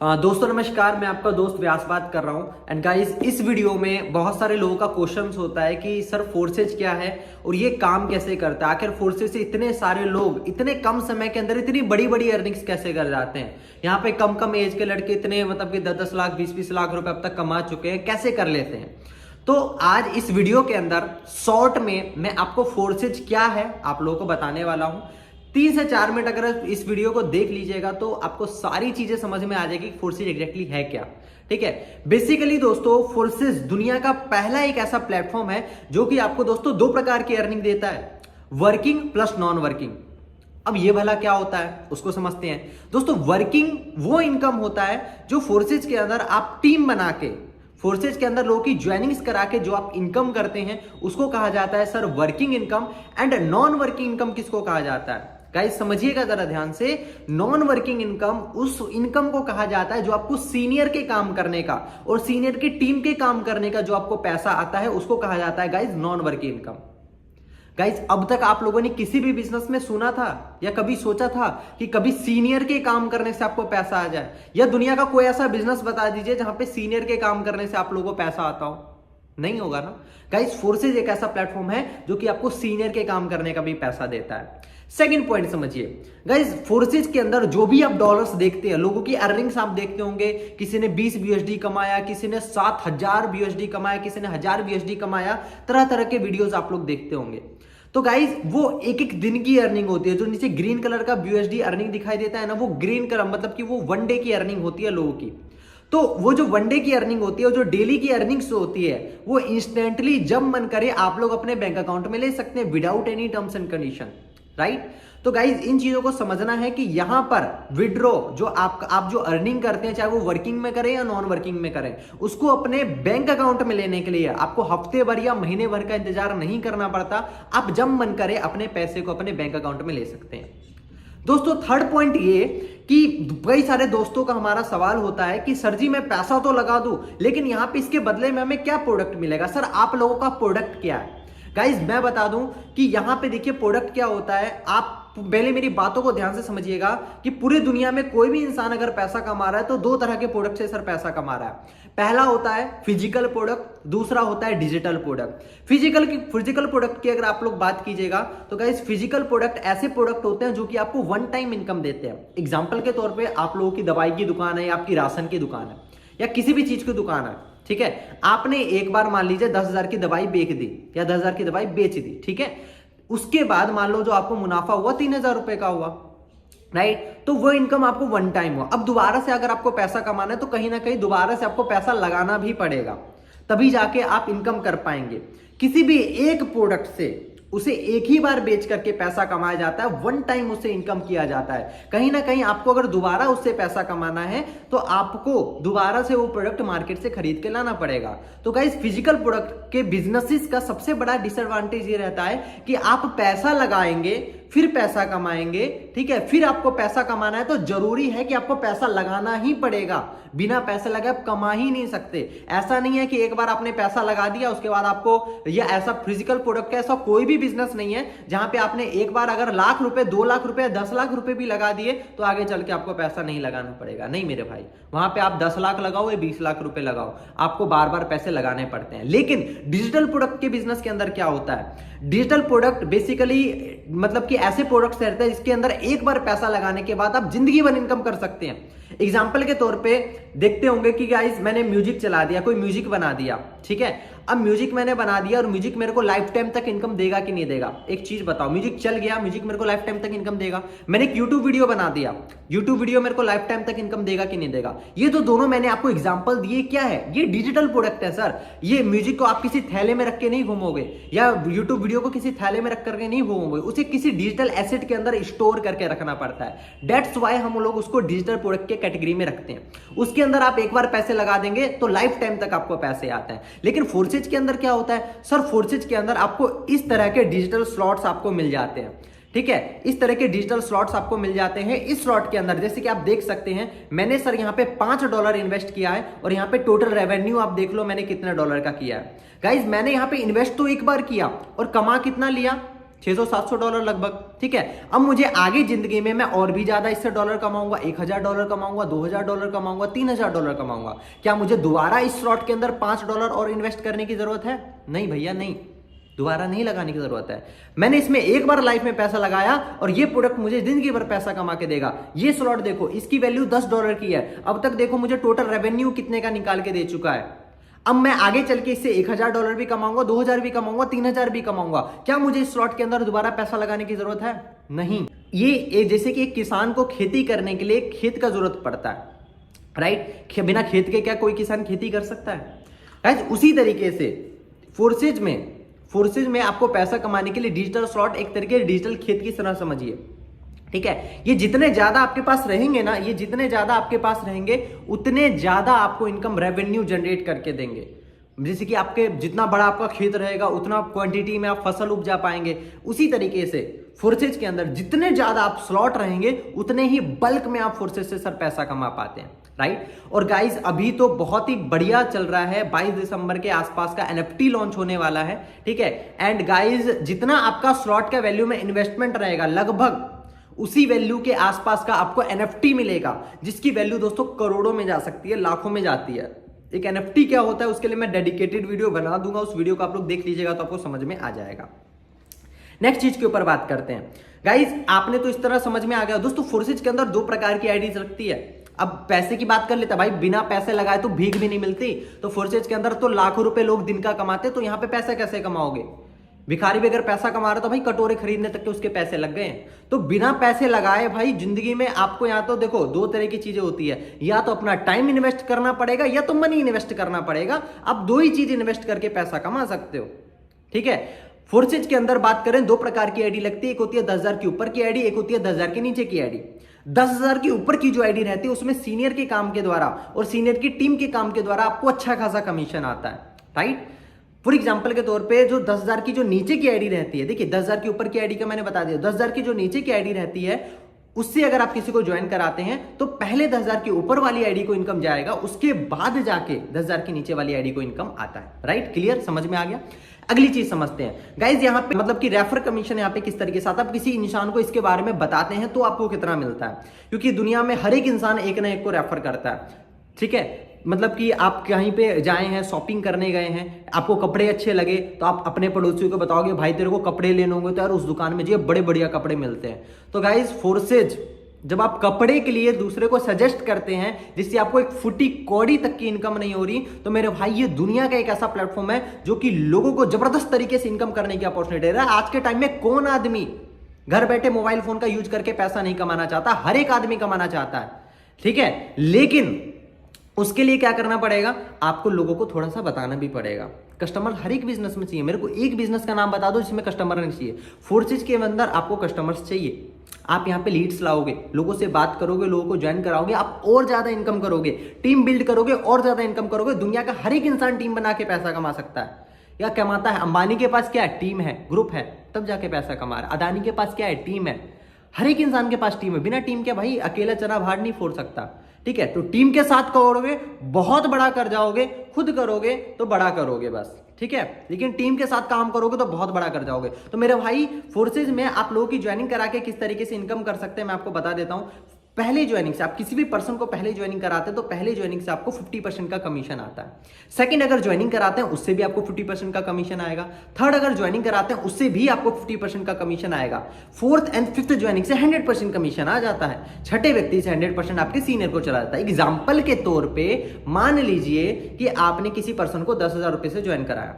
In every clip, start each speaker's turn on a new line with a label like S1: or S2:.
S1: दोस्तों नमस्कार, मैं आपका दोस्त व्यास बात कर रहा हूं। एंड गाइस, इस वीडियो में बहुत सारे लोगों का क्वेश्चंस होता है कि सर फोर्सेज क्या है और ये काम कैसे करता है। आखिर फोर्सेज से इतने सारे लोग इतने कम समय के अंदर इतनी बड़ी बड़ी अर्निंग्स कैसे कर जाते हैं। यहाँ पे कम कम एज के लड़के इतने मतलब कि 10-10 लाख 20-20 लाख रुपए अब तक कमा चुके हैं, कैसे कर लेते हैं। तो आज इस वीडियो के अंदर शॉर्ट में मैं आपको फोर्सेज क्या है आप लोगों को बताने वाला हूं। 3 से 4 मिनट अगर इस वीडियो को देख लीजिएगा तो आपको सारी चीजें समझ में आ जाएगी कि फोर्सेज एग्जैक्टली है क्या। ठीक है, बेसिकली दोस्तों फोर्सेज दुनिया का पहला एक ऐसा प्लेटफॉर्म है जो कि आपको दोस्तों 2 प्रकार की अर्निंग देता है, वर्किंग प्लस नॉन वर्किंग। अब ये भला क्या होता है उसको समझते हैं। दोस्तों वर्किंग वो इनकम होता है जो फोर्सेज के अंदर आप टीम बना के, फोर्सेज के अंदर लोगों की ज्वाइनिंग्स करा के जो आप इनकम करते हैं उसको कहा जाता है sir working income. And non working income किसको कहा जाता है गाइस, समझिएगा जरा ध्यान से। नॉन वर्किंग इनकम उस इनकम को कहा जाता है जो आपको सीनियर के काम करने का और सीनियर की टीम के काम करने का जो आपको पैसा आता है उसको कहा जाता है guys non working income. Guys, अब तक आप लोगों ने किसी भी बिजनेस में सुना था या कभी सोचा था कि कभी सीनियर के काम करने से आपको पैसा आ जाए, या दुनिया का कोई ऐसा बिजनेस बता दीजिए जहां पे सीनियर के काम करने से आप लोगों को पैसा आता हो। नहीं होगा ना गाइस। फोर्सेज एक ऐसा प्लेटफॉर्म है जो कि आपको सीनियर के काम करने का भी पैसा देता है। सेकंड पॉइंट समझिए गाइस, फोर्सेज के अंदर जो भी आप डॉलर्स देखते हैं, लोगों की अर्निंग्स आप देखते होंगे, किसी ने 20 BUSD कमाया, किसी ने 7000 BUSD कमाया, किसी ने 1000 BUSD कमाया, तरह तरह के वीडियोस आप लोग देखते होंगे। तो गाइज वो एक एक दिन की अर्निंग होती है। जो नीचे ग्रीन कलर का BUSD अर्निंग दिखाई देता है ना, वो ग्रीन कलर मतलब कि वो 1 डे की अर्निंग होती है लोगों की। तो वो जो 1 डे की अर्निंग होती है, जो डेली की अर्निंग्स होती है, वो इंस्टेंटली जब मन करे आप लोग अपने बैंक अकाउंट में ले सकते हैं without any terms and condition, right. तो गाइज इन चीजों को समझना है कि यहां पर विड्रॉ जो आप जो अर्निंग करते हैं, चाहे वो वर्किंग में करें या नॉन वर्किंग में करें, उसको अपने बैंक अकाउंट में लेने के लिए आपको हफ्ते भर या महीने भर का इंतजार नहीं करना पड़ता। आप जब मन करे अपने पैसे को अपने बैंक अकाउंट में ले सकते हैं। दोस्तों थर्ड पॉइंट ये कि कई सारे दोस्तों का हमारा सवाल होता है कि सर जी मैं पैसा तो लगा दूं, लेकिन यहां पे इसके बदले में हमें क्या प्रोडक्ट मिलेगा। सर आप लोगों का प्रोडक्ट क्या है। गाइज मैं बता दूं कि यहां पे देखिए प्रोडक्ट क्या होता है। आप पहले मेरी बातों को ध्यान से समझिएगा कि पूरी दुनिया में कोई भी इंसान अगर पैसा कमा रहा है तो 2 तरह के प्रोडक्ट से सर पैसा कमा रहा है। पहला होता है फिजिकल प्रोडक्ट, दूसरा होता है डिजिटल प्रोडक्ट। फिजिकल प्रोडक्ट की अगर आप लोग बात कीजिएगा तो गाइस फिजिकल प्रोडक्ट ऐसे प्रोडक्ट होते हैं जो कि आपको 1 टाइम इनकम देते हैं। एग्जांपल के तौर पे आप लोगों की दवाई की दुकान है या आपकी राशन की दुकान है या किसी भी चीज की दुकान है, ठीक है। आपने एक बार मान लीजिए 10,000 की दवाई बेच दी या 10,000 की दवाई बेच दी, ठीक है। उसके बाद मान लो जो आपको मुनाफा हुआ 3,000 रुपए का हुआ, राइट। तो वो इनकम आपको 1 टाइम हुआ। अब दोबारा से अगर आपको पैसा कमाना है तो कहीं ना कहीं दोबारा से आपको पैसा लगाना भी पड़ेगा, तभी जाके आप इनकम कर पाएंगे। किसी भी एक प्रोडक्ट से उसे एक ही बार बेच करके पैसा कमाया जाता है, 1 टाइम उससे इनकम किया जाता है। कहीं ना कहीं आपको अगर दोबारा उससे पैसा कमाना है तो आपको दोबारा से वो प्रोडक्ट मार्केट से खरीद के लाना पड़ेगा। तो गाइस फिजिकल प्रोडक्ट के बिजनेसेस का सबसे बड़ा डिसएडवांटेज ये रहता है कि आप पैसा लगाएंगे फिर पैसा कमाएंगे, ठीक है। फिर आपको पैसा कमाना है तो जरूरी है कि आपको पैसा लगाना ही पड़ेगा। बिना पैसे लगे आप कमा ही नहीं सकते। ऐसा नहीं है कि एक बार आपने पैसा लगा दिया उसके बाद आपको, या ऐसा फिजिकल प्रोडक्ट का ऐसा कोई भी बिजनेस नहीं है जहां पे आपने एक बार अगर लाख रुपए 2 लाख रुपए 10 लाख रुपए भी लगा दिए तो आगे चल के आपको पैसा नहीं लगाना पड़ेगा। नहीं मेरे भाई, वहां पे आप 10 लाख लगाओ या 20 लाख रुपए लगाओ, आपको बार बार पैसे लगाने पड़ते हैं। लेकिन डिजिटल प्रोडक्ट के बिजनेस के अंदर क्या होता है, डिजिटल प्रोडक्ट बेसिकली मतलब कि ऐसे प्रोडक्ट्स रहते हैं जिसके अंदर एक बार पैसा लगाने के बाद आप जिंदगी भर इनकम कर सकते हैं। एग्जाम्पल के तौर पे देखते होंगे कि गाइस मैंने म्यूजिक चला दिया, कोई म्यूजिक बना दिया, ठीक है। अब म्यूजिक मैंने बना दिया और म्यूजिक मेरे को लाइफ टाइम तक इनकम देगा कि नहीं देगा। एक चीज बताओ, म्यूजिक चल गया, म्यूजिक मेरे को लाइफ टाइम तक इनकम देगा। मैंने एक यूट्यूब वीडियो बना दिया, यूट्यूब वीडियो मेरे को लाइफ टाइम तक इनकम देगा कि नहीं देगा। ये तो दोनों मैंने आपको एग्जांपल दिए, क्या है ये डिजिटल प्रोडक्ट है सर। ये म्यूजिक को आप किसी थैले में रख के नहीं घूमोगे या यूट्यूब वीडियो को किसी थैले में रख करके नहीं घूमोगे, उसे किसी डिजिटल एसेट के अंदर स्टोर करके रखना पड़ता है। दैट्स वाई हम लोग उसको डिजिटल प्रोडक्ट के कैटेगरी में रखते हैं। उसके अंदर आप एक बार पैसे लगा देंगे तो लाइफ टाइम तक आपको पैसे आते हैं। लेकिन फोर्सेज के अंदर क्या होता है सर, फोर्सेज के अंदर आपको इस तरह के डिजिटल स्लॉट्स आपको मिल जाते हैं, ठीक है। इस तरह के डिजिटल स्लॉट्स आपको मिल जाते हैं। इस स्लॉट के अंदर जैसे कि आप देख सकते हैं मैंने सर यहाँ पे $5 इन्वेस्ट किया है और यहाँ पे टोटल रेवेन्यू आप देख लो मैंने कितने डॉलर का किया है। गाइज मैंने यहाँ पे इन्वेस्ट तो एक बार किया और कमा कितना लिया, $600-700 लगभग। ठीक है, अब मुझे आगे जिंदगी में मैं और भी ज्यादा इससे डॉलर कमाऊंगा, $1000 कमाऊंगा, $2000 कमाऊंगा, $3000 कमाऊंगा। क्या मुझे दोबारा इस स्लॉट के अंदर $5 और इन्वेस्ट करने की जरूरत है? नहीं भैया नहीं, दोबारा नहीं लगाने की जरूरत है। मैंने इसमें एक बार लाइफ में पैसा लगाया और ये प्रोडक्ट मुझे जिंदगी भर पैसा कमा के देगा। ये स्लॉट देखो, इसकी वैल्यू $10 की है, अब तक देखो मुझे टोटल रेवेन्यू कितने का निकाल के दे चुका है। अब मैं आगे चल के इससे $1000 भी कमाऊंगा, 2000 भी कमाऊंगा, 3000 भी कमाऊंगा। क्या मुझे इस स्लॉट के अंदर दोबारा पैसा लगाने की जरूरत है? नहीं। ये जैसे कि एक किसान को खेती करने के लिए खेत का जरूरत पड़ता है, राइट? बिना खेत के क्या कोई किसान खेती कर सकता है? राइट, उसी तरीके से फोर्सेज में आपको पैसा कमाने के लिए डिजिटल स्लॉट एक तरीके से डिजिटल खेत की तरह समझिए। ठीक है, ये जितने ज्यादा आपके पास रहेंगे ना, ये जितने ज्यादा आपके पास रहेंगे उतने ज्यादा आपको इनकम रेवेन्यू जनरेट करके देंगे। जैसे कि आपके जितना बड़ा आपका खेत रहेगा उतना क्वांटिटी में आप फसल उपजा पाएंगे। उसी तरीके से फोर्सेज के अंदर जितने ज्यादा आप स्लॉट रहेंगे उतने ही बल्क में आप फोर्सेज से सर पैसा कमा पाते हैं, राइट? और गाइज अभी तो बहुत ही बढ़िया चल रहा है, 22 दिसंबर के आसपास का NFT लॉन्च होने वाला है। ठीक है, एंड गाइज जितना आपका स्लॉट का वैल्यू में इन्वेस्टमेंट रहेगा लगभग उसी वैल्यू के आसपास का आपको NFT मिलेगा, जिसकी वैल्यू दोस्तों करोड़ों में जा सकती है, लाखों में जाती है। एक NFT क्या होता है उसके लिए मैं डेडिकेटेड वीडियो बना दूंगा, उस वीडियो को आप लोग देख लीजिएगा तो आपको समझ में आ जाएगा। नेक्स्ट चीज के ऊपर बात करते हैं। गाइज आपने तो इस तरह समझ में आ गया दोस्तों, फोर्सेज के अंदर 2 प्रकार की आईडीज लगती है। अब पैसे की बात कर लेते हैं भाई, बिना पैसे लगाए तो भीख भी नहीं मिलती। तो फोर्सेज के अंदर तो लाखों रुपए लोग दिन का कमाते, तो यहाँ पे पैसे कैसे कमाओगे? भिखारी भी अगर पैसा कमा रहा तो भाई कटोरे खरीदने तक के उसके पैसे लग गए। तो बिना पैसे लगाए भाई जिंदगी में आपको यहाँ तो देखो 2 तरह की चीजें होती है, या तो अपना टाइम इन्वेस्ट करना पड़ेगा या तो मनी इन्वेस्ट करना पड़ेगा। आप 2 ही चीज इन्वेस्ट करके पैसा कमा सकते हो। ठीक है, फोर्सेज के अंदर बात करें 2 प्रकार की आईडी लगती है, एक होती है 10,000 के ऊपर की आईडी, एक होती है 10,000 के नीचे की आईडी। 10,000 के ऊपर की जो आईडी रहती है उसमें सीनियर के काम के द्वारा और सीनियर की टीम के काम के द्वारा आपको अच्छा खासा कमीशन आता है, राइट? फॉर एग्जाम्पल के तौर पे जो 10,000 की जो नीचे की आईडी रहती है, देखिए 10,000 के ऊपर की आईडी का मैंने बता दिया, 10,000 की जो नीचे की आईडी रहती है उससे अगर आप किसी को ज्वाइन कराते हैं तो पहले 10,000 के ऊपर वाली आईडी को इनकम जाएगा, उसके बाद जाके 10,000 की नीचे वाली आईडी को इनकम आता है, राइट? क्लियर, समझ में आ गया? अगली चीज समझते हैं गाइज, यहाँ पे मतलब कि रेफर कमीशन यहाँ पे किस तरीके से आता है। आप किसी इंसान को इसके बारे में बताते हैं तो आपको कितना मिलता है, क्योंकि दुनिया में हर एक इंसान एक ना एक को रेफर करता है। ठीक है, मतलब कि आप कहीं पे जाए हैं, शॉपिंग करने गए हैं, आपको कपड़े अच्छे लगे तो आप अपने पड़ोसियों को बताओगे भाई तेरे को कपड़े लेने होंगे तो यार उस दुकान में जो बड़े बढ़िया कपड़े मिलते हैं। तो गाइज फोर्सेज जब आप कपड़े के लिए दूसरे को सजेस्ट करते हैं जिससे आपको एक फुटी कौड़ी तक की इनकम नहीं हो रही, तो मेरे भाई ये दुनिया का एक ऐसा प्लेटफॉर्म है जो कि लोगों को जबरदस्त तरीके से इनकम करने की अपॉर्चुनिटी दे रहा है। आज के टाइम में कौन आदमी घर बैठे मोबाइल फोन का यूज करके पैसा नहीं कमाना चाहता? हर एक आदमी कमाना चाहता है। ठीक है, लेकिन उसके लिए क्या करना पड़ेगा? आपको लोगों को थोड़ा सा बताना भी पड़ेगा। कस्टमर हर एक बिजनेस में चाहिए। मेरे को एक बिजनेस का नाम बता दो जिसमें कस्टमर नहीं चाहिए। फोर्सेज के अंदर आपको कस्टमर्स चाहिए। आप यहाँ पे लीड्स लाओगे, लोगों से बात करोगे, लोगों को ज्वाइन कराओगे, आप और ज्यादा इनकम करोगे, टीम बिल्ड करोगे और ज्यादा इनकम करोगे। दुनिया का हर एक इंसान टीम बना के पैसा कमा सकता है या कमाता है। अंबानी के पास क्या है? टीम है, ग्रुप है, तब जाके पैसा कमा रहा है। अदानी के पास क्या है? टीम है। हर एक इंसान के पास टीम है। बिना टीम के भाई अकेला चना भार नहीं फोड़ सकता। ठीक है, तो टीम के साथ करोगे बहुत बड़ा कर जाओगे, खुद करोगे तो बड़ा करोगे बस। ठीक है, लेकिन टीम के साथ काम करोगे तो बहुत बड़ा कर जाओगे। तो मेरे भाई फोर्सेज में आप लोगों की ज्वाइनिंग करा के किस तरीके से इनकम कर सकते हैं मैं आपको बता देता हूं। पहले ज्वाइनिंग से आप किसी भी पर्सन को पहले ज्वाइनिंग कराते हैं तो पहले ज्वाइनिंग से आपको 50% का कमीशन आता है। सेकंड अगर ज्वाइनिंग कराते हैं उससे भी आपको 50% का कमीशन आएगा। थर्ड अगर ज्वाइनिंग कराते हैं उससे भी आपको 50% का कमीशन आएगा। फोर्थ एंड फिफ्थ ज्वाइनिंग से 100% कमीशन आ जाता है। छठे व्यक्ति से 100% आपके सीनियर को चला जाता है। एग्जाम्पल के तौर पर मान लीजिए कि आपने किसी पर्सन को 10,000 रुपए से ज्वाइन कराया।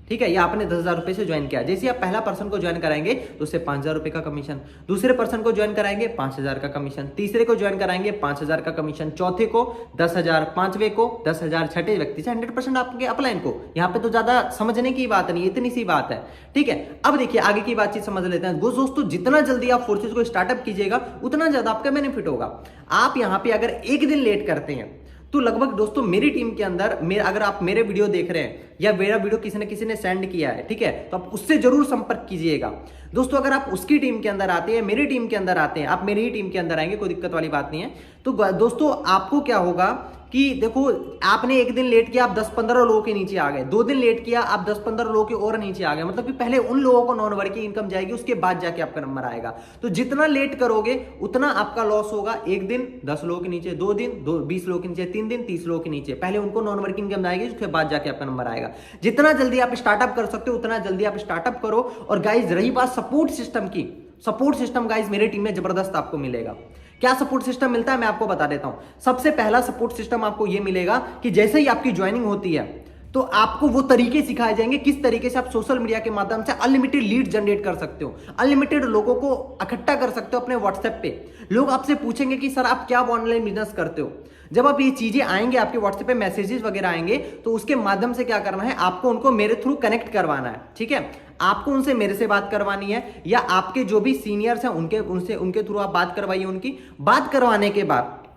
S1: ठीक है, या आपने 10,000 रुपए से ज्वाइन किया। जैसे आप पहला पर्सन को ज्वाइन कराएंगे तो उससे 5,000 रुपए का कमीशन, दूसरे पर्सन को ज्वाइन कराएंगे 5,000 का कमीशन, तीसरे को ज्वाइन कराएंगे 5,000 का कमीशन, चौथे को 10,000, पांचवे को 10,000, छठे व्यक्ति से 100% आपके अपलाइन को। यहाँ पे तो ज्यादा समझने की बात नहीं, इतनी सी बात है। ठीक है, अब देखिए आगे की बातचीत समझ लेते हैं। दोस्तों जितना जल्दी आप फोर्सेज को स्टार्टअप कीजिएगा उतना ज्यादा आपका बेनिफिट होगा। आप यहाँ पे अगर एक दिन लेट करते हैं तो लगभग दोस्तों मेरी टीम के अंदर अगर आप मेरे वीडियो देख रहे हैं या मेरा वीडियो किसी ने सेंड किया है, ठीक है, तो आप उससे जरूर संपर्क कीजिएगा। दोस्तों अगर आप उसकी टीम के अंदर आते हैं, मेरी टीम के अंदर आते हैं, आप मेरी ही टीम के अंदर आएंगे, कोई दिक्कत वाली बात नहीं है। तो दोस्तों आपको क्या होगा कि देखो आपने एक दिन लेट किया, आप 10-15 लोगों के नीचे आ गए, 2 दिन लेट किया, आप 10-15 लोगों के और नीचे आ गए, मतलब कि पहले उन लोगों को नॉन वर्किंग इनकम जाएगी, उसके बाद जाके आपका नंबर आएगा। तो जितना लेट करोगे उतना आपका लॉस होगा। एक दिन 10 लोगों के नीचे, 2 दिन 20 लोगों के नीचे, 3 दिन 30 लोगों के नीचे, पहले उनको नॉन वर्किंग इनकम जाएगी, उसके बाद जाके आपका नंबर आएगा। जितना जल्दी आप स्टार्टअप कर सकते हो उतना जल्दी आप स्टार्टअप करो। और गाइज रही बात सपोर्ट सिस्टम की, सपोर्ट सिस्टम गाइज मेरी टीम में जबरदस्त आपको मिलेगा। क्या सपोर्ट सिस्टम मिलता है मैं आपको बता देता हूं। सबसे पहला सपोर्ट सिस्टम आपको यह मिलेगा कि जैसे ही आपकी ज्वाइनिंग होती है तो आपको वो तरीके सिखाए जाएंगे किस तरीके से आप सोशल मीडिया के माध्यम से अनलिमिटेड लीड जनरेट कर सकते हो, अनलिमिटेड लोगों को इकट्ठा कर सकते हो अपने व्हाट्सएप पे। लोग आपसे पूछेंगे कि सर आप क्या ऑनलाइन बिजनेस करते हो। जब आप ये चीजें आएंगे आपके व्हाट्सएप पे मैसेजेस वगैरह आएंगे तो उसके माध्यम से क्या करना है, आपको उनको मेरे थ्रू कनेक्ट करवाना है। ठीक है, आपको उनसे मेरे से बात करवानी है या आपके जो भी सीनियर्स हैं उनके थ्रू आप बात करवाइए। उनकी बात करवाने के बाद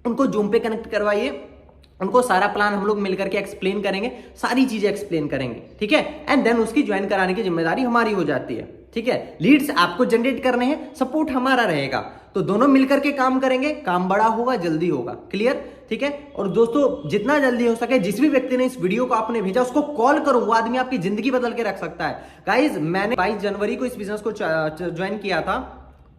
S1: उनको जूम पे कनेक्ट करवाइए, उनको सारा प्लान हम लोग मिलकर के एक्सप्लेन करेंगे, सारी चीजें एक्सप्लेन करेंगे। ठीक है, एंड देन उसकी ज्वाइन कराने की जिम्मेदारी हमारी हो जाती है। ठीक है, लीड्स आपको जनरेट करने हैं, सपोर्ट हमारा रहेगा, तो दोनों मिलकर के काम करेंगे, काम बड़ा होगा, जल्दी होगा। क्लियर? ठीक है, और दोस्तों जितना जल्दी हो सके जिस भी व्यक्ति ने इस वीडियो को आपने भेजा उसको कॉल करो, वो आदमी आपकी जिंदगी बदल के रख सकता है। गाइज मैंने 22 जनवरी को इस बिजनेस को ज्वाइन किया था।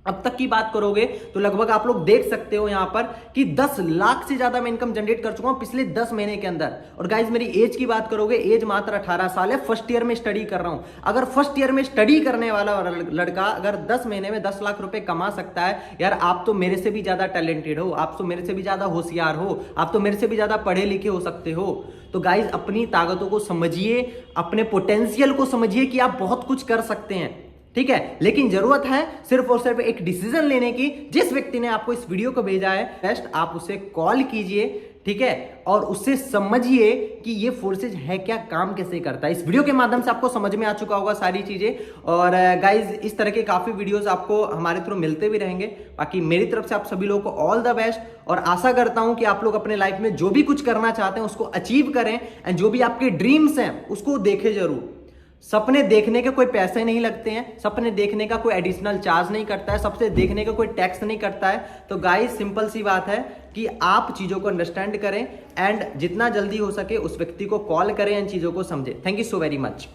S1: अब तक की बात करोगे तो लगभग आप लोग देख सकते हो यहां पर कि 10 लाख से ज्यादा मैं इनकम जनरेट कर चुका हूं पिछले 10 महीने के अंदर। और गाइज मेरी एज की बात करोगे, एज मात्र 18 साल है, फर्स्ट ईयर में स्टडी कर रहा हूं। अगर फर्स्ट ईयर में स्टडी करने वाला लड़का अगर 10 महीने में 10 लाख रुपए कमा सकता है, यार आप तो मेरे से भी ज्यादा टैलेंटेड हो, आप तो मेरे से भी ज्यादा होशियार हो, आप तो मेरे से भी ज्यादा पढ़े लिखे हो सकते हो। तो गाइज अपनी ताकतों को समझिए, अपने पोटेंशियल को समझिए कि आप बहुत कुछ कर सकते हैं। ठीक है, लेकिन जरूरत है सिर्फ और सिर्फ एक डिसीजन लेने की। जिस व्यक्ति ने आपको इस वीडियो को भेजा है बेस्ट आप उसे कॉल कीजिए। ठीक है, और उससे समझिए कि ये फोर्सेज है क्या, काम कैसे करता है। इस वीडियो के माध्यम से आपको समझ में आ चुका होगा सारी चीजें। और गाइज इस तरह के काफी वीडियोस आपको हमारे थ्रू मिलते भी रहेंगे। बाकी मेरी तरफ से आप सभी लोगों को ऑल द बेस्ट, और आशा करता हूं कि आप लोग अपने लाइफ में जो भी कुछ करना चाहते हैं उसको अचीव करें, एंड जो भी आपके ड्रीम्स हैं उसको देखें जरूर। सपने देखने के कोई पैसे नहीं लगते हैं, सपने देखने का कोई एडिशनल चार्ज नहीं करता है, सपने देखने का कोई टैक्स नहीं करता है। तो गाइस सिंपल सी बात है कि आप चीजों को अंडरस्टैंड करें एंड जितना जल्दी हो सके उस व्यक्ति को कॉल करें, इन चीजों को समझें। Thank you so very much.